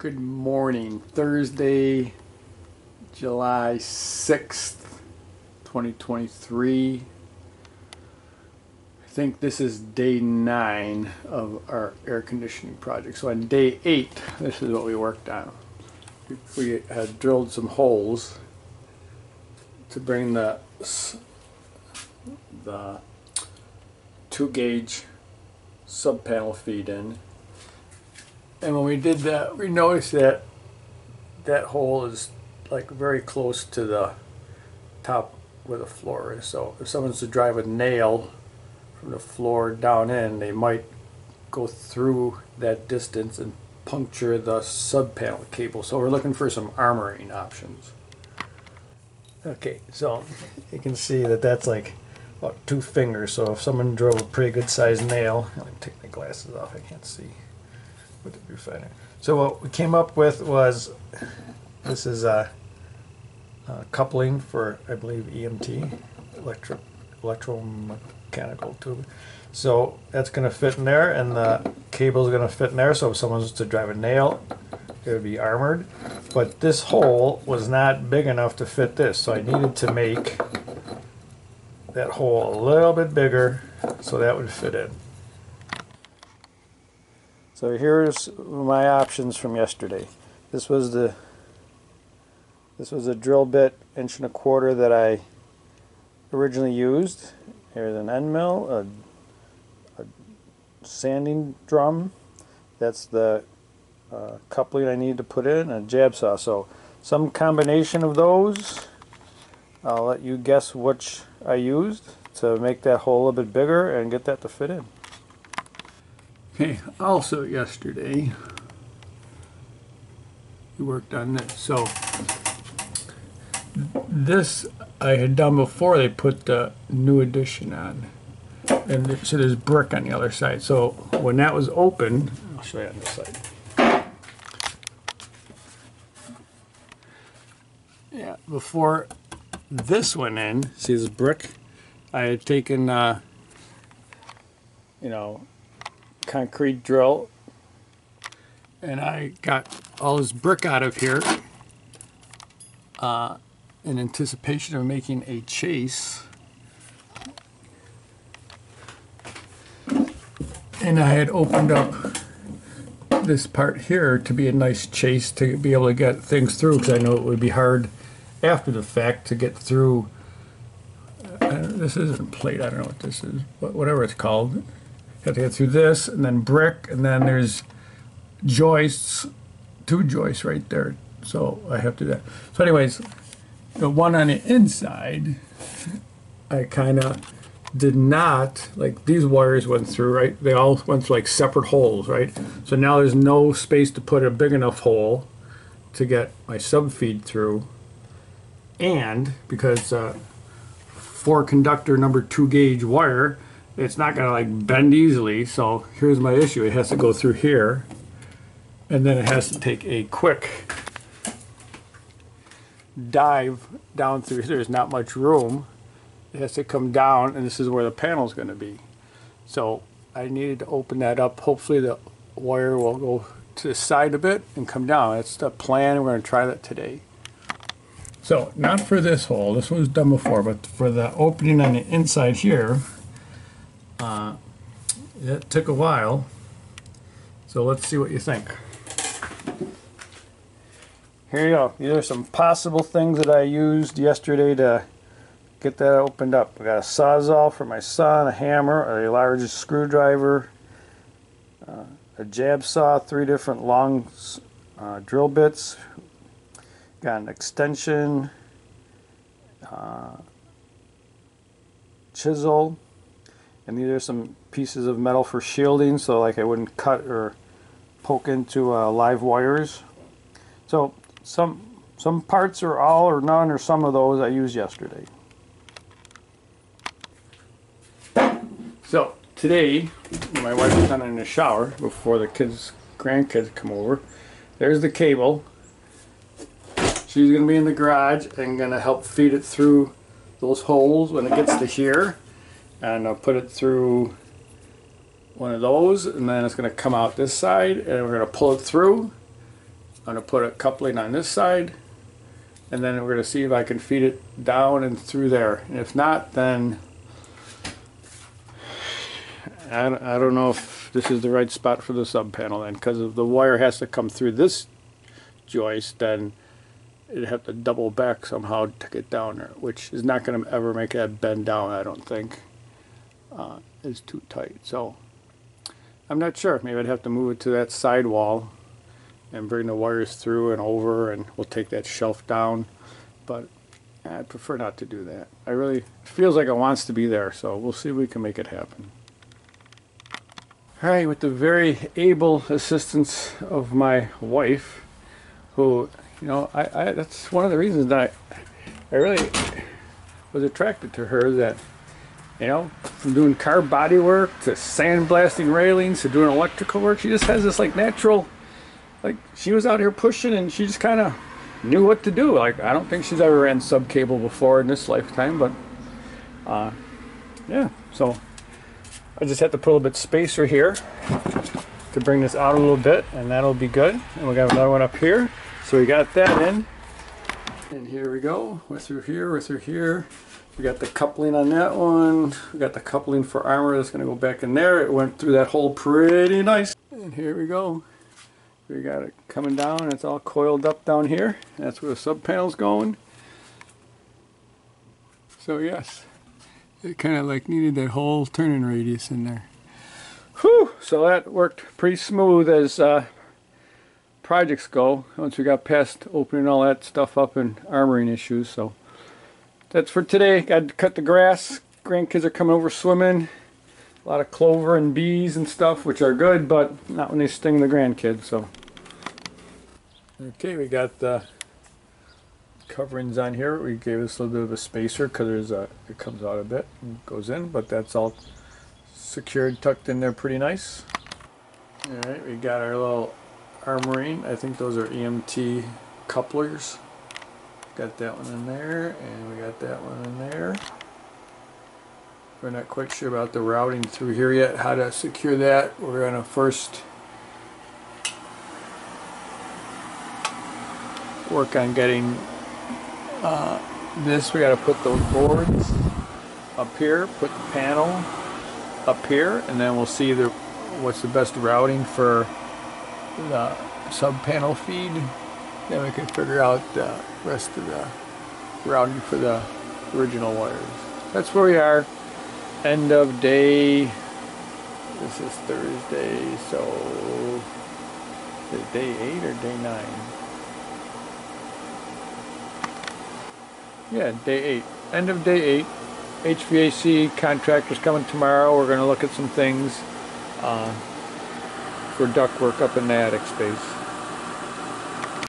Good morning, Thursday, July 6th, 2023. I think this is day 9 of our air conditioning project. So on day 8, this is what we worked on. We had drilled some holes to bring the 2-gauge sub-panel feed in. And when we did that, we noticed that that hole is like very close to the top where the floor is. So if someone's to drive a nail from the floor down in, they might go through that distance and puncture the sub-panel cable. So we're looking for some armoring options. Okay, so you can see that that's like about 2 fingers. So if someone drove a pretty good sized nail, let me take my glasses off, I can't see. With the viewfinder. So what we came up with was, this is a coupling for, I believe, EMT, electromechanical tube. So that's going to fit in there, and the cable is going to fit in there. So if someone was to drive a nail, it would be armored. But this hole was not big enough to fit this, so I needed to make that hole a little bit bigger so that would fit in. So here's my options from yesterday. This was a drill bit 1.25 inch that I originally used. Here's an end mill, a sanding drum. That's the coupling I need to put in, and a jab saw. So some combination of those. I'll let you guess which I used to make that hole a little bit bigger and get that to fit in. Okay, also yesterday we worked on this. So this I had done before they put the new addition on, and so there's brick on the other side. So when that was open, I'll show you on this side. Yeah, before this went in, see this brick? I had taken, concrete drill, and I got all this brick out of here in anticipation of making a chase. And I had opened up this part here to be a nice chase to be able to get things through, because I know it would be hard after the fact to get through. This isn't plate, I don't know what this is, but whatever it's called. Have to get through this, and then brick, and then there's joists, 2 joists right there. So I have to do that. So anyways, the one on the inside, I kind of did not, like these wires went through, right? They all went through like separate holes, right? So now there's no space to put a big enough hole to get my sub-feed through. And because 4-conductor number 2-gauge wire, it's not going to like bend easily. So here's my issue. It has to go through here, and then it has to take a quick dive down through here. There's not much room. It has to come down, and this is where the panel is going to be. So I needed to open that up. Hopefully the wire will go to the side a bit and come down. That's the plan. We're going to try that today. So not for this hole. This was done before, but for the opening on the inside here, it took a while, so let's see what you think. Here you go. These are some possible things that I used yesterday to get that opened up. I got a Sawzall for my son, a hammer, a large screwdriver, a jab saw, 3 different long drill bits, got an extension, chisel, and these are some pieces of metal for shielding, so like I wouldn't cut or poke into live wires. So some parts are all or none or some of those I used yesterday. So today my wife is done in the shower before the grandkids come over. There's the cable. She's going to be in the garage and going to help feed it through those holes when it gets to here, and I'll put it through one of those, and then it's going to come out this side, and we're going to pull it through, I'm going to put a coupling on this side, and then we're going to see if I can feed it down and through there. And if not, then I don't know if this is the right spot for the sub panel then, because if the wire has to come through this joist, then it'd have to double back somehow to get down there, which is not going to ever make that bend down, I don't think. It's too tight. So I'm not sure. Maybe I'd have to move it to that side wall and bring the wires through and over, and we'll take that shelf down. But I prefer not to do that. It feels like it wants to be there, so we'll see if we can make it happen. Alright, with the very able assistance of my wife, who, you know, that's one of the reasons that I really was attracted to her, that, you know, from doing car body work to sandblasting railings to doing electrical work, she just has this like natural, like she was out here pushing and she just kind of knew what to do. Like, I don't think she's ever ran sub cable before in this lifetime, but yeah, so I just have to put a little bit spacer here to bring this out a little bit, and that'll be good. And we got another one up here, so we got that in. And here we go, we're through here, we're through here. We got the coupling on that one. We got the coupling for armor that's going to go back in there. It went through that hole pretty nice. And here we go. We got it coming down. It's all coiled up down here. That's where the sub panel's going. So yes, it kind of like needed that whole turning radius in there. Whew! So that worked pretty smooth as projects go. Once we got past opening all that stuff up and armoring issues. So that's for today. Got to cut the grass. Grandkids are coming over swimming. A lot of clover and bees and stuff, which are good, but not when they sting the grandkids. So, okay, we got the coverings on here. We gave this a little bit of a spacer because it comes out a bit and goes in, but that's all secured, tucked in there pretty nice. All right, we got our little armoring. I think those are EMT couplers. Got that one in there, and we got that one in there. We're not quite sure about the routing through here yet, how to secure that. We're going to first work on getting this. We got to put those boards up here, put the panel up here, and then we'll see what's the best routing for the sub panel feed. Then we can figure out the rest of the routing for the original wires. That's where we are. End of day. This is Thursday, so is it day 8 or day 9? Yeah, day 8. End of day 8. HVAC contractor's coming tomorrow. We're going to look at some things for duct work up in the attic space.